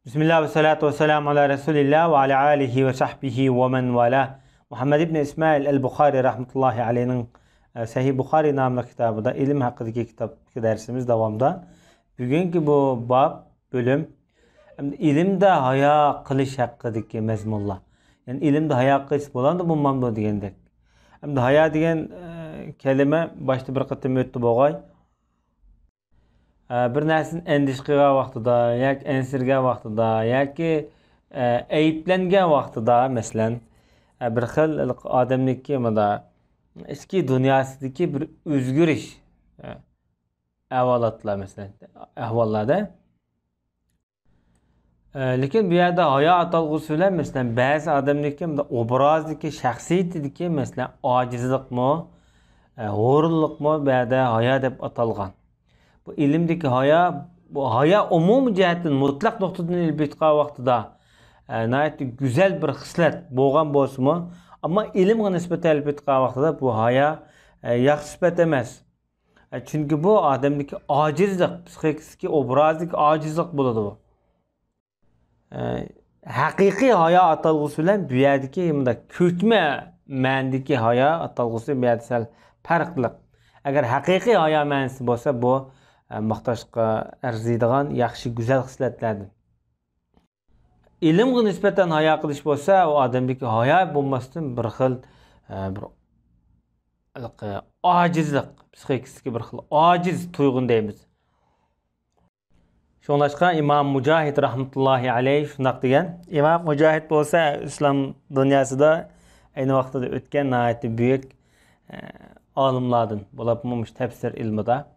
Bismillah ve salatu ve selamu ala Resulillah ve ala alihi ve sahbihi ve men vala. Muhammed İbni İsmail el-Bukhari rahmetullahi aleyhinin Sahih Bukhari namlı kitabında ilim hakkındaki kitaptaki dersimiz devamda. Bugünkü bu bölüm ilimde haya kılış hakkındaki mezmunlar. Yani ilimde haya kılış bolan da bulmam da degендek. Hem de haya degen kelime başta bir kıtım öttü boğay. Bir narsanın endişkiga vaqtida, yoki ensirgan vaqtida, yoki ayıplangan vaqtida, masalan, bir xil odamniki ichki dunyosidagi bir o'zgarish ahvolotlar, masalan, ahvollarda. Lekin bu yerda hayo atalg'usi bilan, masalan, ba'zi odamniki obrazdagi, shaxsiyatidagi, masalan, ojizlikmi, g'ururlikmi bu yerda hayo deb atalgan. Bu ilimdeki haya, bu haya umum cihetten mutlak noktadan ilbitqa vaqtida güzel bir xislat bo'lgan bo'lsa-mu, ammo ilmga nisbatan ilbitqa vaqtida bu haya yaxshi sifat emas. Chunki bu odamdagi ojizlik, psixik obrazlik ojizlik bo'ladi bu. Haqiqiy haya atalg'usi bilan bu yerdagi ko'chma ma'nodagi haya atalg'usi bu yerda sal farqli. Agar haqiqiy haya ma'nosi bo'lsa, bu maqtashga arziydigan yaxshi go'zal xislatlardir. Ilmga nisbatan haya qilish bo'lsa, u odamdagi haya bo'lmasdan bir xil bir ojizlik, psixik bir xil ojiz tuyg'un deymiz. Shunlashqa Imom Mujohid rahmatullohi alayhi shundoq degan. Imom Mujohid bo'lsa, islom dunyosida ayni vaqtida o'tgan nihoyatda buyuk olimlardan bo'lib, tafsir ilmida.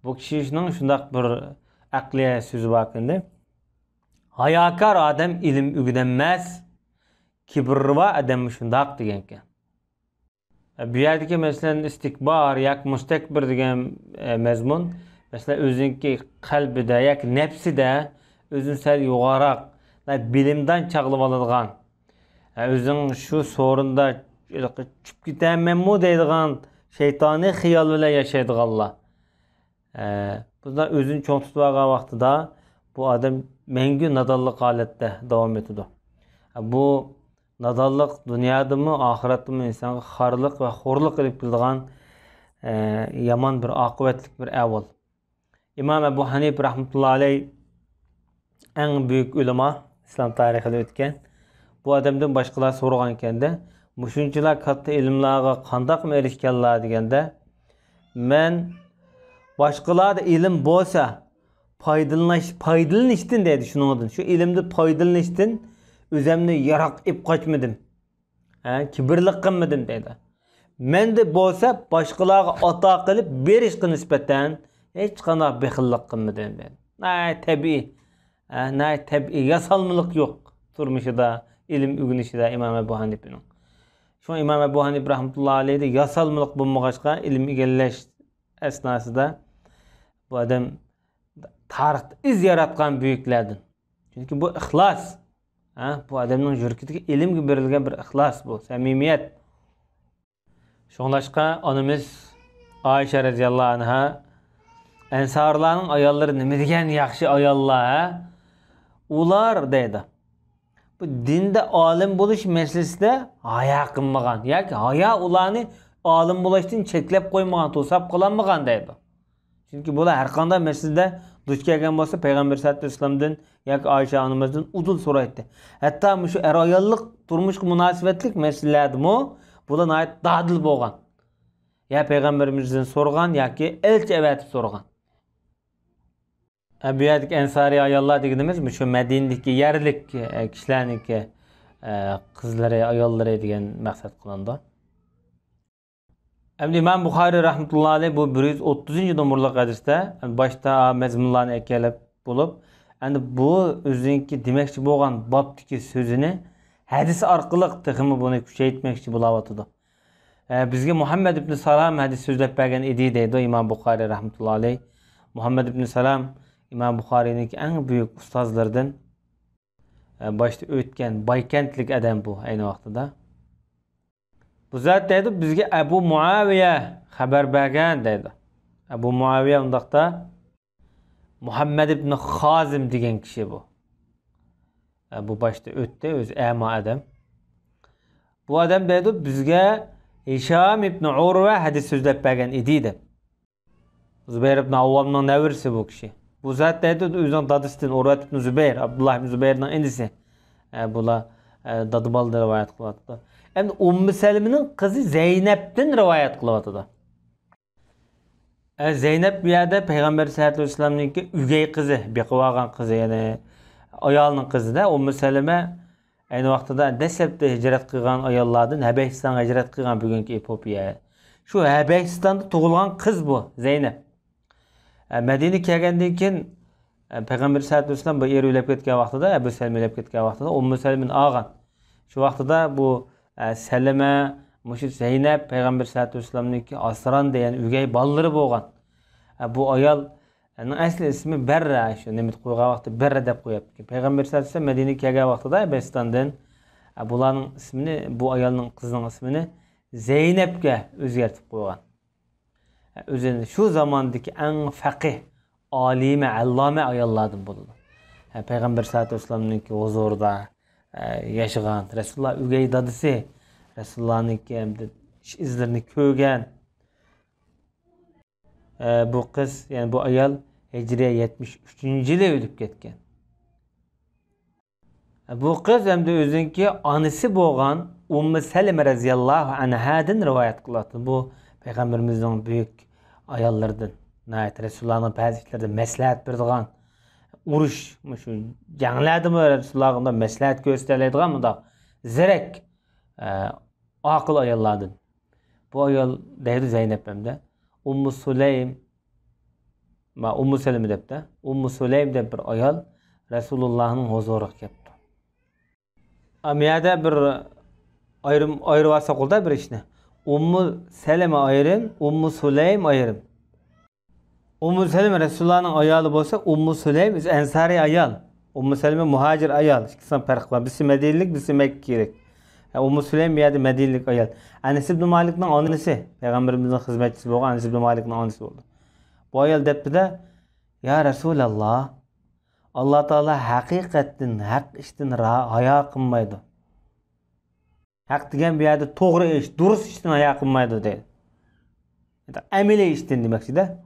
Bu kişinin şundak bir akliye sözü bakındı. Hayakar adam ilim ügüdenmez, kibirva adam şundak degenken. Bu yerdeki mesela istikbar, yak mustekbir degen mezmun, mesela özünki kalbide, yak nefside, özün sel yugarak, bilimden çağılıp alıngan, özün şu sorunda çıp gitmem mu deydigan, şeytani xiyal ile yaşaydıganlar. Bunda özün çoğun tutmağa vaxtıda bu adam mengü nadallık halette devam ediyor. Bu nadallık dünyada mı, ahirette mi insana xarlık ve xorluk edip bildiğin yaman bir akıbetlik bir evvel. İmam Ebu Hanif rahmetullahi aleyh en büyük ulema İslam tarihinde ötken. Bu adamdan başkalar sorgan kendi. Muşunçular kattı ilimlerine kandak mı erişkenler degende men başkalar da ilim bolsa paydalanıştın dedi şunun adın. Şu ilimde paydalanıştın özümde yarak ip kaçmadım. Kibirlik kılmadım dedi. Men de bolsa başkalarga ata kılıp berişke nispeten hiç kandak bekillik kılmadım dedi. Tabii yasalmılık yok. Turmuşu da ilim ügünüşü de İmam Ebu Hanif'in. Şu İmam Ebu Hanif rahmetullahi aleyhi de yasalmılık bulmagaçka ilim igelleş esnasında bu adam tarihte iz yaratkan büyüklerden. Çünkü bu ihlas. Bu adamın yürküdeki ilim gibi verilgen bir ihlas bu. Samimiyet. Şunlaşka anımız Ayşe radiyallahu anha ensarların ayalları ne degen yaxşı ayallar ular deydi. Bu dinde alim buluş meselesinde haya kılmagan. Yani haya ulanı alim buluştan çeklep koymagan, tosap kılanmagan deydi. Çünkü bu her qanday meselede duş kelgan bolsa Peygamber sallallahu aleyhi ve sellem'den yoki Ayşe anamızdan udul so'raydi. Hatta şu er-ayollik turmush munosabatlik meselelerde bu da nayet dadil bo'lgan. Ya Peygamberimizden so'rgan yoki elchi avatib so'rgan. Bu yerdagi ensari ayollar deganimiz şu Madinadagi yerlik kishilarniki qizlari, ayollari degan maqsad qilindi. İmam Bukhari rahmetullahi aleyh bu 130. numaralı hadiste başta mezmunlarını ekelep bulup bu özünki demekçi bo'lgan babdaki sözünü hadis arqılıq tıxımı bunu küçeytmekçi bulawatıdı. Bizge Muhammed ibn Salam hadis sözlep bergen idi deydi İmam Bukhari rahmetullahi aleyh. Muhammed ibn Salam İmam Bukhari'nin en büyük ustazlardan başta ötken baykentlik adam bu aynı vaqtida. Bu zat deydi bizge Ebu Muaviye haber bergen deydi. Ebu Muaviye undaqda Muhammed ibn Hazim degan kishi bu. Bu başta ötdi, öz əma adam. Bu adam dedi bizge Hişam ibn Urve hadis sözlep bergen idi. Zübeyir ibn Avvam'ın nevirsi bu kişi. Bu zat dedi özün dadıstin Urve ibn Zübeyir, Abdullah ibn Zübeyir'in endisi. Bula dadı balda rivayet kılatıdı. Hem Ümmü Selim'in kızı Zeynep'ten rivayet kılatıdı. Zeynep bir yerde Peygamber sallallahu aleyhi ve sellem'ninki ügey kızı, bir kıvagan kızı yani ayalının kızı da Ümmü Selime aynı vaqtida Desep'te hicret kılgan ayallardan Habeşistan'a hicret kılgan bugünkü Etiyopiya'ya. Şu Habeşistan'da doğulgan kız bu Zeynep. Medine kelgandan keyin Peygamber sallallahu aleyhi ve sellem bu eri ölüp ketgan vaqtida, Ebu Selime ölüp ketgan vaqtida Ümmü Selime'nin ağan. Şu vaqtida bu Selime, Muşit Zeynep Peygamber sallallahu aleyhi ve sellem'ninki asran deyen ügey balları bolgan. Bu ayal asli ismi Berra şu nemet koygan vaqtda Berra dep koyaptı. Peygamber sallallahu aleyhi ve sellem Medine'ye kelgan vaqtida Habeşistan'dan bularning ismini, bu ayalning qizining ismini Zeynep'ge özgertip koygan. Özünde şu zamandaki en fakih, alime, allame ayallardan bulundu. Peygamber sallallahu aleyhi ve sellem'ninki huzurda yaşagan, Resulullah ügey dadısı, Resulullah'ninki izlerini kögen. Bu kız, yani bu ayal Hicriye 73. yılda ölüp ketken. Bu kız hem de özünki anısı bolgan Ümmü Selime radhiyallahu anhadan rivayet kıladı. Bu Peygamberimizin büyük ayallardan. Nayet Resulullah'ın pazişlerden meslahat berdigan. Uruş, şu janglarda mı Resulullah'ın meslahat gösterildigan mı da zerek akıl ayallardan. Bu ayal deydi Zeynep hem de. Ümmü Süleym Ümmü Selime dep de. Ümmü Süleym dep bir ayal Resulullah'ın huzuruna keldi. Amiyada bir ayrı varsa qolda bir işni. Ümmü Selime ayrım, Ümmü Süleym ayrım. Ümmü Selime Resulullah'ın ayalı bolsa, Ümmü Süleym ensari ayal. Ümmü Selime muhacir ayal. İkisinden fark var. Birisi Medinelik, birisi Mekkilik. Ümmü Süleym bir yerde Medinelik ayal. Anas ibn Malik'nin anısı. Peygamberimizin hizmetçisi bolgan Anas ibn Malik'nin anısı oldu. Bu ayal depti de ya Resulallah Allah Teala hakikaten hak işten haya kılmaydı. Hak degen bir yerde doğru iş, durus işten haya kılmaydı deydi. Emele işten demekçi de.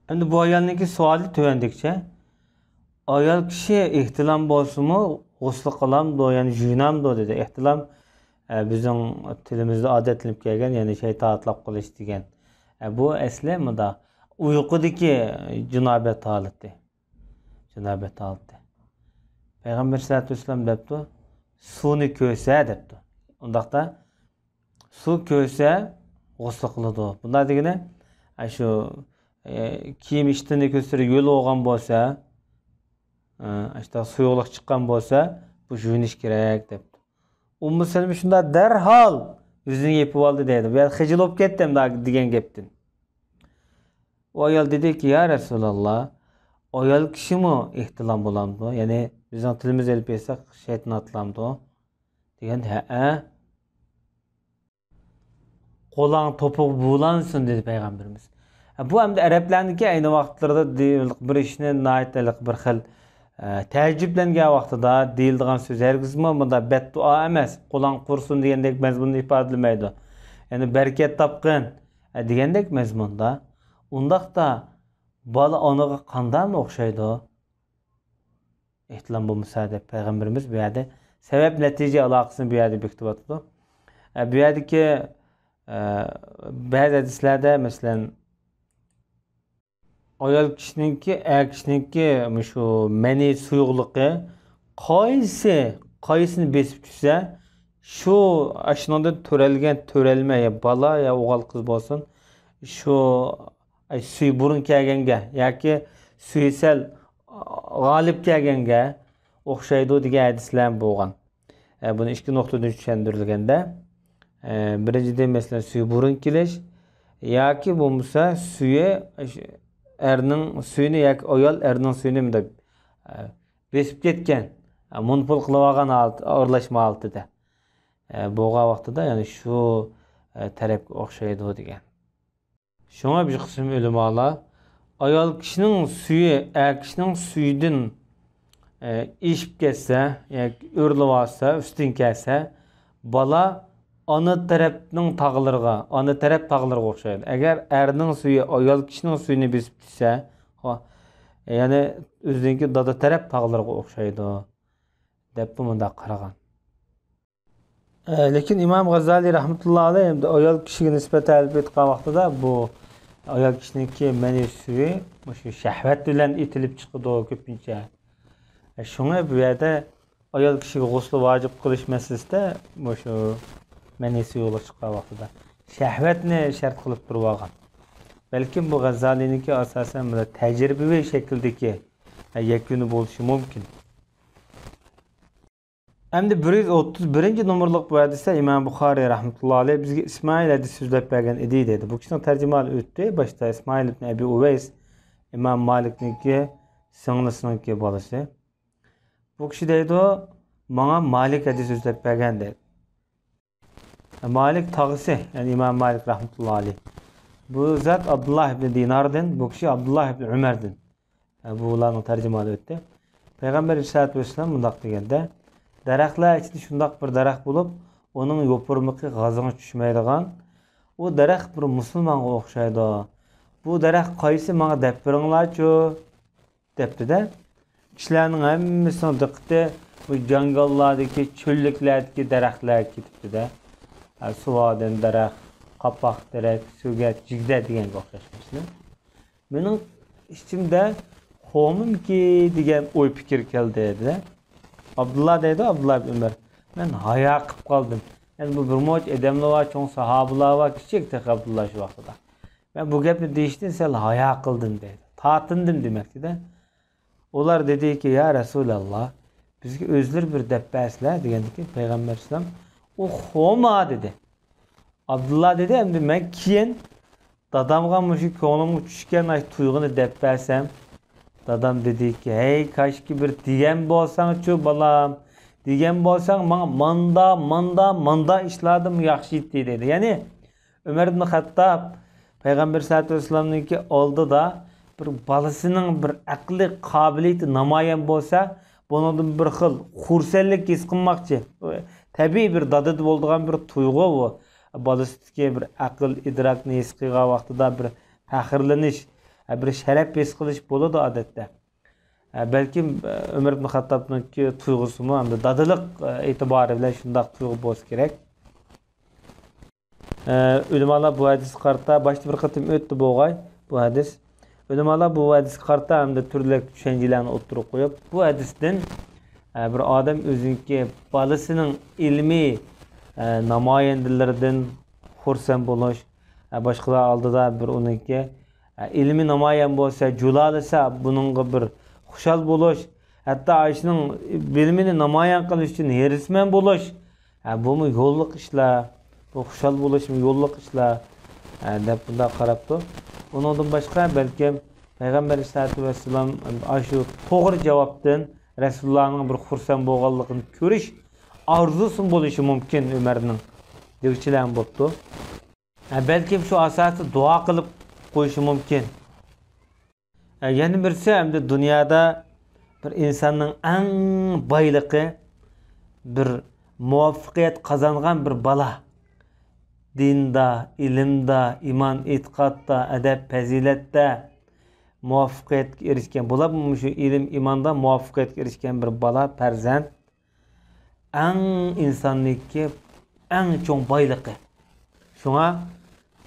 Şimdi bu ayalınki suali tövendikçe ayal kişi ihtilam bolsumu gusl kılamdı yani jünamdı dedi. İhtilam bizim tilimizde adetlenip kelgen yani şeytanatlap kılış degen. Bu esli mi da uykudaki cünabet haleti. Cünabet haleti. Peygamber sallallahu aleyhi ve sellem depti suni köse depti. Ondaqda su köse gusl kılıdı. Bunda degene şu kiyim iştini köstürü yolu olgan bolsa işte suyuqluk çıkkan bolsa bu jüniş gerek depti. Ümmü Selime şunda derhal yüzünü yepip aldı dedi. Ben hıcıl olup kettim daha degen geptin. O ayal dedi ki ya Resulallah ayal kişi mi ihtilam bulamdı? Yani bizim tilimiz elip yesek şeytan atlamdı. Degen he. Kolan topuk buğlansın dedi Peygamberimiz. Bu hem de Araplarınki aynı vaxtlarda bir işine naitlik bir xil tecrüblengen vaxtıda deyildiğin söz herkismi bunda beddua emas. Kolan kursun degендek mezmununu ifadelemeydi. Yani bereket tapqın degендek mezmunda. Undaqda bala onaga qanday mı oxşaydı? İhtilam bu müsaade Peygamberimiz bu yerde sebep netice alaqasını bu yerde bekitip atıdı. Bu yerdeki bazı hadislerde mesela ayol kishininki şu meni suyuqliqi qaysini besib tushsa shu ashundan törelme ya bala ya o'g'il qiz bo'lsin shu suy burun kelganga yoki suysal g'olib kelganga o'xshaydi degan hadislar bo'lgan. Buni ikki nuqtadan tushuntirilganda birinchidan masalan suy burun kelish yoki bo'lmasa suyi erning suyini yoki ayol erning suyini deb besib ketgan munpul qilib olgan aralashma altida bo'lgan vaqtida ya'ni shu tarafga o'xshaydi degan. Shunga bir qism ulamolar ayol kishining suyi kishining suyidan işip ketse, örlü varsa, üstün kelse, bala ana tarafının tağılırga, ana taraf tağılırga okşaydı. Eğer erinin suyu, ayol kişinin suyunu besip düşse, yani özünki dada taraf tağılırga okşaydı. Dep bu munda qaragan. Lekin İmam Gazali rahmetullahi aleyh ayol kişiga nisbatan elbette vaqtida bu ayol kishiniki meni suyu shu shahvat bilan etilib chiqdi ko'pincha. Shunga bu yerda ayol kishiga g'usl vojib qilish masalasida shu meni suyu chiqqan vaqtida shahvatni shart qilib turib olgan. Balkim bu Gazaliniki asosan tajribaviy shakldagi yakuni bo'lishi mumkin. Hem de 131. numaralık bu hadiste İmam Bukhari rahmetullahi aleyh bizge İsmail hadis sözlep bergen idi dedi. Bu kişinin tercümalı öttü. Başta İsmail ibn Ebi Uveys İmam Malik'ninki sınlısınınki balısı. Bu kişi dedi o bana Malik hadis sözlep bergen dedi. Malik tağısı yani İmam Malik rahmetullahi aleyh. Bu zat Abdullah ibn Dinar'dın. Bu kişi Abdullah ibn Ömer'din. Bu ulanın tercümalı öttü. Peygamber Aleyhisselatü Vesselam bundak degende daraxtlar ichida shundoq bir daraxt bo'lib, uning yo'pirmiqi g'azini tushmaydigan. U daraxt bir musulmonga o'xshaydi. Bu daraxt qaysi menga deb beringlar-chu debdi-da. Kishilarning hammasining diqqati bu jangollardagi, cho'lliklardagi daraxtlar ketibdi-da. Suvodan daraxt, qapoq daraxt, sugat, jigda deganga o'xshashmasmi? Mening ichimda qo'mimki degan o'y fikr keldi dedi. Abdullah dedi, Abdullah ibn Ömer. Ben haya qıp kaldım. Yani bu bir moç edemli var, çoğun sahabular var, küçük tek Abdullah şu vaxtada. Ben bu gepni değiştin, sen haya kıldın dedi. Tatındım demekti de. Onlar dedi ki, ya Resulallah, bizge özlür bir debbesler, degendi ki, Peygamber İslam, o xoma dedi. Abdullah dedi, hem de ben kiyen, dadamga muşu konumu düşken ay tuygunu debbesem, dadam dedi ki, hey kaşki bir diyen bolsan çu balam, diyen bolsan manda işladım yaxşı etti dedi. Yani Ömer ibn Hattab Peygamber sallallahu aleyhi ve sellem'ninki oldu da bir balısının bir akli kabiliyeti namayan bolsa, bunun bir xil xursellik his qilmoqchi. Tabii bir dadı bo'ldigan bir tuyg'u bu. Balısıdaki bir akıl idrakni his qilgan vaqtida bir faxrlanish, bir sharaf his qilish bo'ladi odatda. Belki Ömer ibn Hattab'ninki tuyg'usi mu hamda dadılık e'tibori bilan shundoq tuyg'u bo'lsa kerak. Ulamolar bu hadis qarta başta bir qatim o'tdi bo'g'ay bu hadis. Ulamolar bu hadis qarta hamda turli tushunchalarni o'ttirib qo'yib, bu hadisdan bir odam o'ziniki balasining ilmiy namoyandalaridan xursand bo'lish, boshqalar oldida bir uniki ilmi namoyan bo'lsa, julalasa buningga bir xushal bo'lish, hatto Ayşening bilmini namoyan qilish uchun herisman bo'lish, bu mu yo'lliq ishlar, bu xushal bo'lishmi yo'lliq ishlar deb bunda qarabdi. Undan boshqa balki Peygamber sallallohu alayhi vasallam shu to'g'ri javobdan Rasulullahning bir xursand bo'lganligini ko'rish arzusi bo'lishi mumkin Umarning degchilan bo'pti. Balki shu asosida duo qilib qo'yishi mumkin. Yana birisi hamda dunyoda bir insonning eng boyligi bir muvaffaqiyat qozongan bir bola. Dinda, ilmda, iman, e'tiqodda, adab, fazilatda muvaffaqiyatga erishgan bo'lib, shu ilm, imonda muvaffaqiyatga erishgan bir bola, farzand eng insonlikka eng cho'ng boyligi. Shunga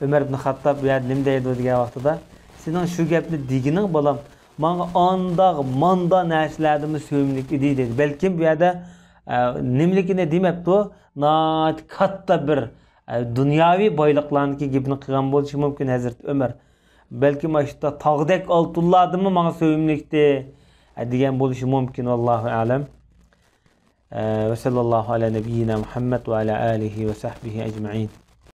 Ömer ibn Hattab nima deydi degan vaqtida, sening shu gapni degining bolam, menga manda narsalarni so'mlik edi dedi. Balkim bu yerda nimligini demabdi, katta bir dunyoviy boyliqlarniki gapini qilgan bo'lishi mumkin Hazrat Ömer. Balki mashta tog'dek oltinlarni menga so'mlikdi degan bo'lishi mumkin, vallohu alam. Ve sallallahu ala nebiyyina Muhammed ve ala alihi ve sahbihi ecma'in.